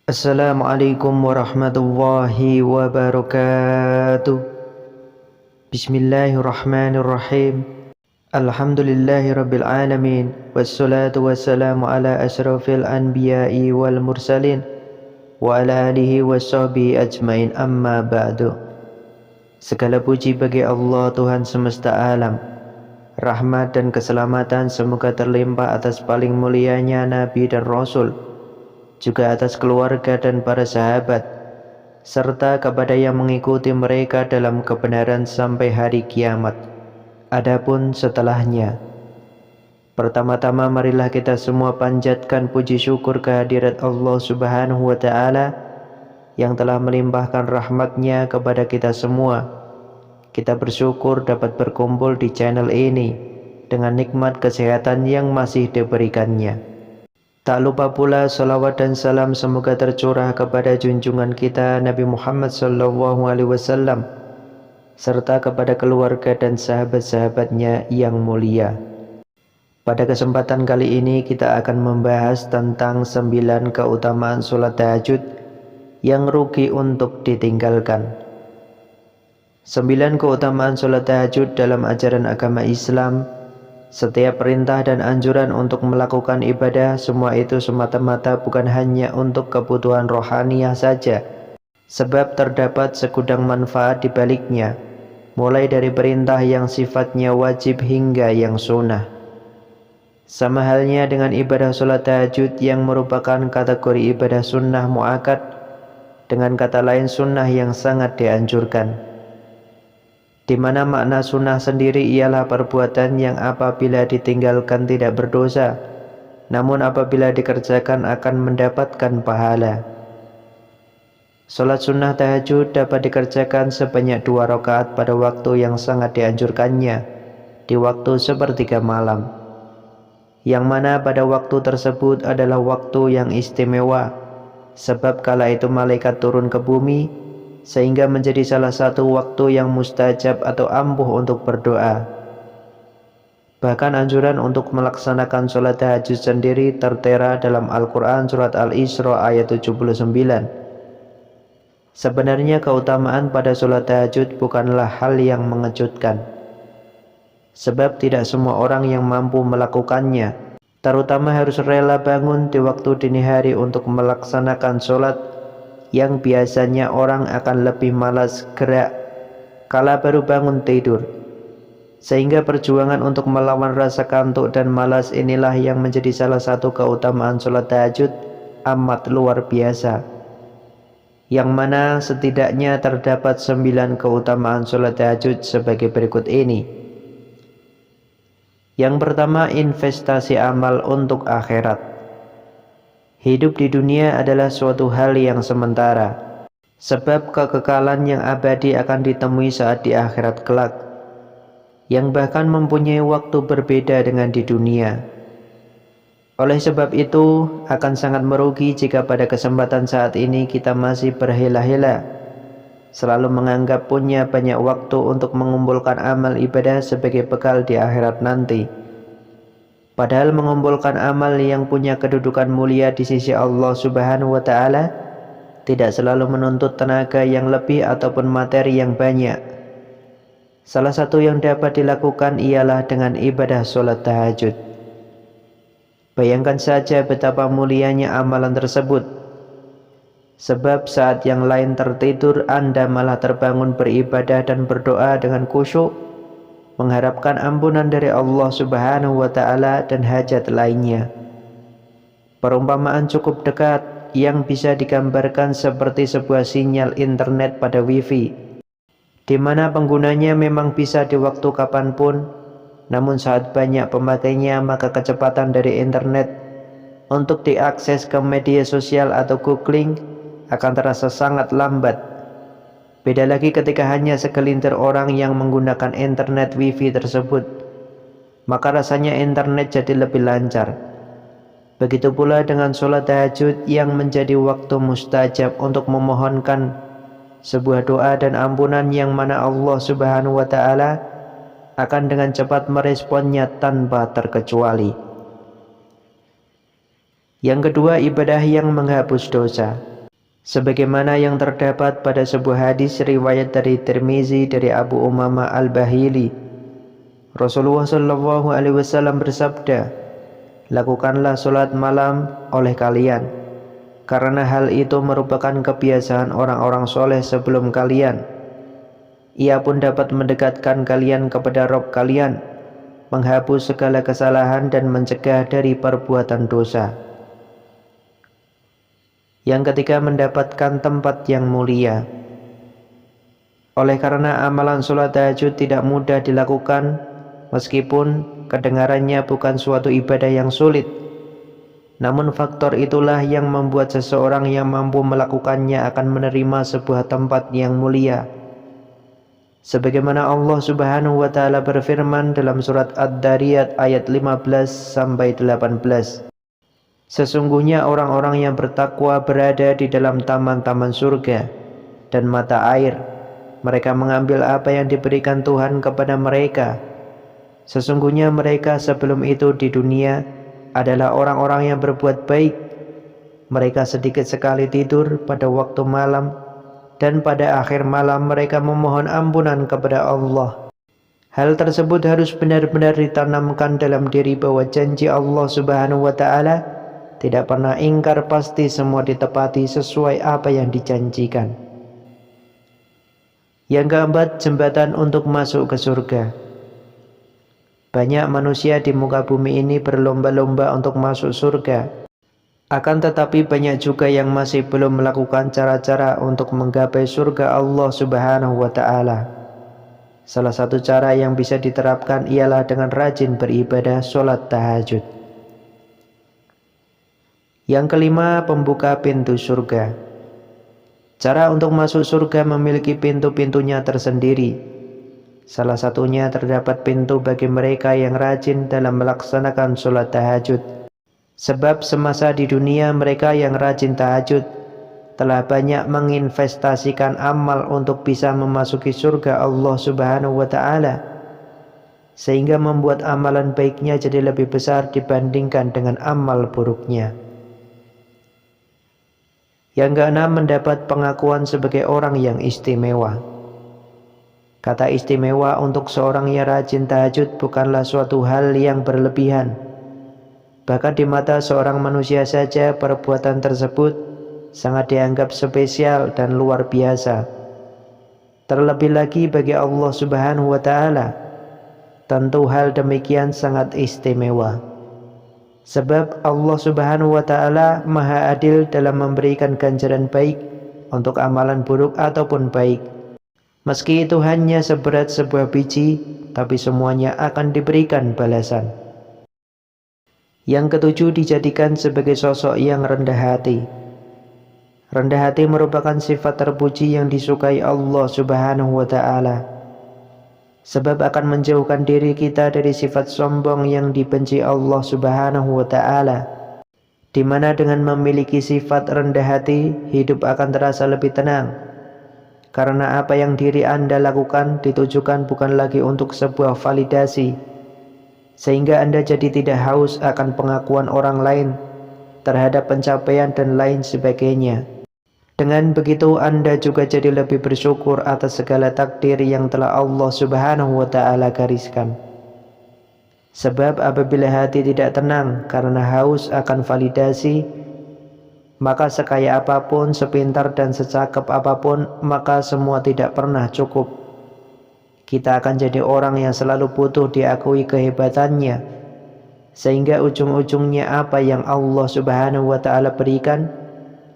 Assalamualaikum warahmatullahi wabarakatuh. Bismillahirrahmanirrahim. Alhamdulillahi rabbil alamin. Wassalatu wassalamu ala ashrafil anbiya'i wal mursalin wa ala alihi washabihi ajmain, amma ba'du. Segala puji bagi Allah, Tuhan semesta alam. Rahmat dan keselamatan semoga terlimpah atas paling mulianya Nabi dan Rasul, juga atas keluarga dan para sahabat, serta kepada yang mengikuti mereka dalam kebenaran sampai hari kiamat. Adapun setelahnya, pertama-tama marilah kita semua panjatkan puji syukur kehadirat Allah Subhanahu wa Ta'ala yang telah melimpahkan rahmatnya kepada kita semua. Kita bersyukur dapat berkumpul di channel ini dengan nikmat kesehatan yang masih diberikannya. Tak lupa pula salawat dan salam semoga tercurah kepada junjungan kita Nabi Muhammad SAW, serta kepada keluarga dan sahabat-sahabatnya yang mulia. Pada kesempatan kali ini kita akan membahas tentang 9 keutamaan sholat tahajud yang rugi untuk ditinggalkan. 9 keutamaan sholat tahajud dalam ajaran agama Islam. Setiap perintah dan anjuran untuk melakukan ibadah, semua itu semata-mata bukan hanya untuk kebutuhan rohaniah saja, sebab terdapat segudang manfaat di baliknya, mulai dari perintah yang sifatnya wajib hingga yang sunnah. Sama halnya dengan ibadah sholat tahajud yang merupakan kategori ibadah sunnah muakkad, dengan kata lain sunnah yang sangat dianjurkan, di mana makna sunnah sendiri ialah perbuatan yang apabila ditinggalkan tidak berdosa, namun apabila dikerjakan akan mendapatkan pahala. Salat sunnah tahajud dapat dikerjakan sebanyak 2 rakaat pada waktu yang sangat dianjurkannya, di waktu sepertiga malam, yang mana pada waktu tersebut adalah waktu yang istimewa, sebab kala itu malaikat turun ke bumi, sehingga menjadi salah satu waktu yang mustajab atau ampuh untuk berdoa. Bahkan anjuran untuk melaksanakan sholat tahajud sendiri tertera dalam Al-Quran surat Al-Isra ayat 79. Sebenarnya keutamaan pada sholat tahajud bukanlah hal yang mengejutkan, sebab tidak semua orang yang mampu melakukannya, terutama harus rela bangun di waktu dini hari untuk melaksanakan sholat yang biasanya orang akan lebih malas gerak kala baru bangun tidur. Sehingga perjuangan untuk melawan rasa kantuk dan malas inilah yang menjadi salah satu keutamaan sholat tahajud amat luar biasa, yang mana setidaknya terdapat 9 keutamaan sholat tahajud sebagai berikut ini. Yang pertama, investasi amal untuk akhirat. Hidup di dunia adalah suatu hal yang sementara, sebab kekekalan yang abadi akan ditemui saat di akhirat kelak, yang bahkan mempunyai waktu berbeda dengan di dunia. Oleh sebab itu, akan sangat merugi jika pada kesempatan saat ini kita masih berhela-hela, selalu menganggap punya banyak waktu untuk mengumpulkan amal ibadah sebagai bekal di akhirat nanti. Padahal mengumpulkan amal yang punya kedudukan mulia di sisi Allah Subhanahu wa Ta'ala tidak selalu menuntut tenaga yang lebih ataupun materi yang banyak. Salah satu yang dapat dilakukan ialah dengan ibadah sholat tahajud. Bayangkan saja betapa mulianya amalan tersebut, sebab saat yang lain tertidur, Anda malah terbangun beribadah dan berdoa dengan khusyuk, mengharapkan ampunan dari Allah Subhanahu wa Ta'ala dan hajat lainnya. Perumpamaan cukup dekat yang bisa digambarkan seperti sebuah sinyal internet pada wifi, di mana penggunanya memang bisa di waktu kapanpun, namun saat banyak pemakainya maka kecepatan dari internet untuk diakses ke media sosial atau googling akan terasa sangat lambat. Beda lagi ketika hanya segelintir orang yang menggunakan internet wifi tersebut, maka rasanya internet jadi lebih lancar. Begitu pula dengan sholat tahajud yang menjadi waktu mustajab untuk memohonkan sebuah doa dan ampunan, yang mana Allah Subhanahu wa Ta'ala akan dengan cepat meresponnya tanpa terkecuali. Yang kedua, ibadah yang menghapus dosa. Sebagaimana yang terdapat pada sebuah hadis riwayat dari Tirmizi dari Abu Umamah Al-Bahili, Rasulullah Shallallahu Alaihi Wasallam bersabda, lakukanlah sholat malam oleh kalian, karena hal itu merupakan kebiasaan orang-orang soleh sebelum kalian. Ia pun dapat mendekatkan kalian kepada Rabb kalian, menghapus segala kesalahan dan mencegah dari perbuatan dosa. Yang ketiga, mendapatkan tempat yang mulia. Oleh karena amalan sholat tahajud tidak mudah dilakukan, meskipun kedengarannya bukan suatu ibadah yang sulit, namun faktor itulah yang membuat seseorang yang mampu melakukannya akan menerima sebuah tempat yang mulia. Sebagaimana Allah Subhanahu wa taala berfirman dalam surat Ad-Dariyat ayat 15-18. Sesungguhnya orang-orang yang bertakwa berada di dalam taman-taman surga dan mata air. Mereka mengambil apa yang diberikan Tuhan kepada mereka. Sesungguhnya mereka sebelum itu di dunia adalah orang-orang yang berbuat baik. Mereka sedikit sekali tidur pada waktu malam, dan pada akhir malam mereka memohon ampunan kepada Allah. Hal tersebut harus benar-benar ditanamkan dalam diri bahwa janji Allah Subhanahu wa taala tidak pernah ingkar, pasti semua ditepati sesuai apa yang dijanjikan. Yang keempat, jembatan untuk masuk ke surga. Banyak manusia di muka bumi ini berlomba-lomba untuk masuk surga. Akan tetapi banyak juga yang masih belum melakukan cara-cara untuk menggapai surga Allah Subhanahu wa taala. Salah satu cara yang bisa diterapkan ialah dengan rajin beribadah sholat tahajud. Yang kelima, pembuka pintu surga. Cara untuk masuk surga memiliki pintu-pintunya tersendiri. Salah satunya terdapat pintu bagi mereka yang rajin dalam melaksanakan sholat tahajud. Sebab semasa di dunia mereka yang rajin tahajud telah banyak menginvestasikan amal untuk bisa memasuki surga Allah Subhanahu wa taala, sehingga membuat amalan baiknya jadi lebih besar dibandingkan dengan amal buruknya. Yang keenam, mendapat pengakuan sebagai orang yang istimewa. Kata istimewa untuk seorang yang rajin tahajud bukanlah suatu hal yang berlebihan. Bahkan di mata seorang manusia saja perbuatan tersebut sangat dianggap spesial dan luar biasa. Terlebih lagi bagi Allah Subhanahu wa taala, tentu hal demikian sangat istimewa. Sebab Allah Subhanahu wa taala Maha Adil dalam memberikan ganjaran baik untuk amalan buruk ataupun baik. Meski itu hanya seberat sebuah biji, tapi semuanya akan diberikan balasan. Yang ketujuh, dijadikan sebagai sosok yang rendah hati. Rendah hati merupakan sifat terpuji yang disukai Allah Subhanahu wa taala. Sebab akan menjauhkan diri kita dari sifat sombong yang dibenci Allah Subhanahu wa taala. Di mana dengan memiliki sifat rendah hati, hidup akan terasa lebih tenang. Karena apa yang diri Anda lakukan ditujukan bukan lagi untuk sebuah validasi, sehingga Anda jadi tidak haus akan pengakuan orang lain terhadap pencapaian dan lain sebagainya. Dengan begitu Anda juga jadi lebih bersyukur atas segala takdir yang telah Allah Subhanahu wa taala gariskan. Sebab apabila hati tidak tenang karena haus akan validasi, maka sekaya apapun, sepintar dan secakap apapun, maka semua tidak pernah cukup. Kita akan jadi orang yang selalu butuh diakui kehebatannya, sehingga ujung-ujungnya apa yang Allah Subhanahu wa taala berikan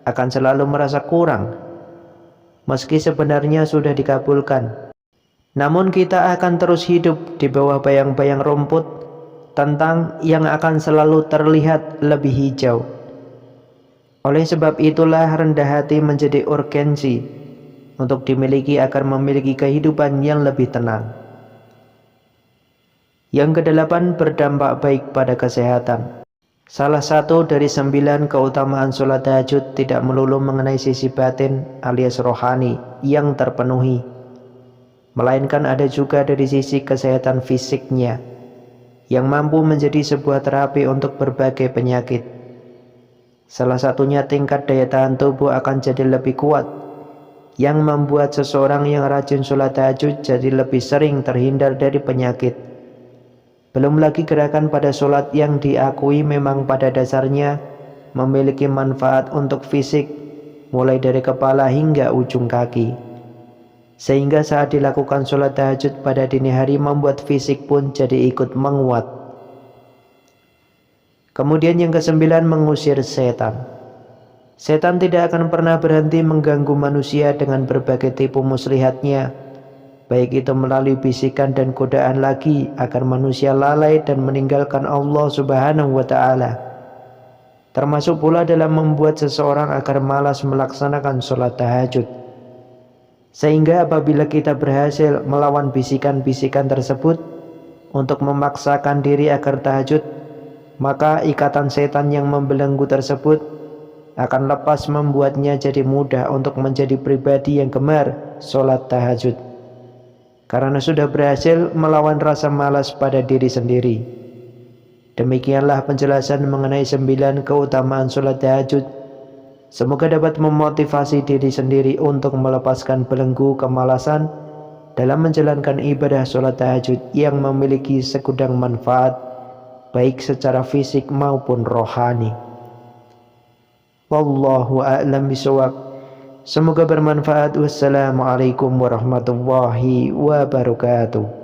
akan selalu merasa kurang, meski sebenarnya sudah dikabulkan. Namun kita akan terus hidup di bawah bayang-bayang rumput tentang yang akan selalu terlihat lebih hijau. Oleh sebab itulah rendah hati menjadi urgensi untuk dimiliki agar memiliki kehidupan yang lebih tenang. Yang kedelapan, berdampak baik pada kesehatan. Salah satu dari 9 keutamaan sholat tahajud tidak melulu mengenai sisi batin alias rohani yang terpenuhi, melainkan ada juga dari sisi kesehatan fisiknya yang mampu menjadi sebuah terapi untuk berbagai penyakit. Salah satunya tingkat daya tahan tubuh akan jadi lebih kuat, yang membuat seseorang yang rajin sholat tahajud jadi lebih sering terhindar dari penyakit. Belum lagi gerakan pada sholat yang diakui memang pada dasarnya memiliki manfaat untuk fisik, mulai dari kepala hingga ujung kaki. Sehingga saat dilakukan sholat tahajud pada dini hari membuat fisik pun jadi ikut menguat. Kemudian yang kesembilan, mengusir setan. Setan tidak akan pernah berhenti mengganggu manusia dengan berbagai tipu muslihatnya, baik itu melalui bisikan dan godaan lagi agar manusia lalai dan meninggalkan Allah Subhanahu wa Ta'ala. Termasuk pula dalam membuat seseorang agar malas melaksanakan sholat tahajud. Sehingga apabila kita berhasil melawan bisikan-bisikan tersebut untuk memaksakan diri agar tahajud, maka ikatan setan yang membelenggu tersebut akan lepas, membuatnya jadi mudah untuk menjadi pribadi yang gemar sholat tahajud, karena sudah berhasil melawan rasa malas pada diri sendiri. Demikianlah penjelasan mengenai 9 keutamaan sholat tahajud. Semoga dapat memotivasi diri sendiri untuk melepaskan belenggu kemalasan dalam menjalankan ibadah sholat tahajud yang memiliki segudang manfaat, baik secara fisik maupun rohani. Wallahu a'lam bishawab. Semoga bermanfaat. Wassalamualaikum warahmatullahi wabarakatuh.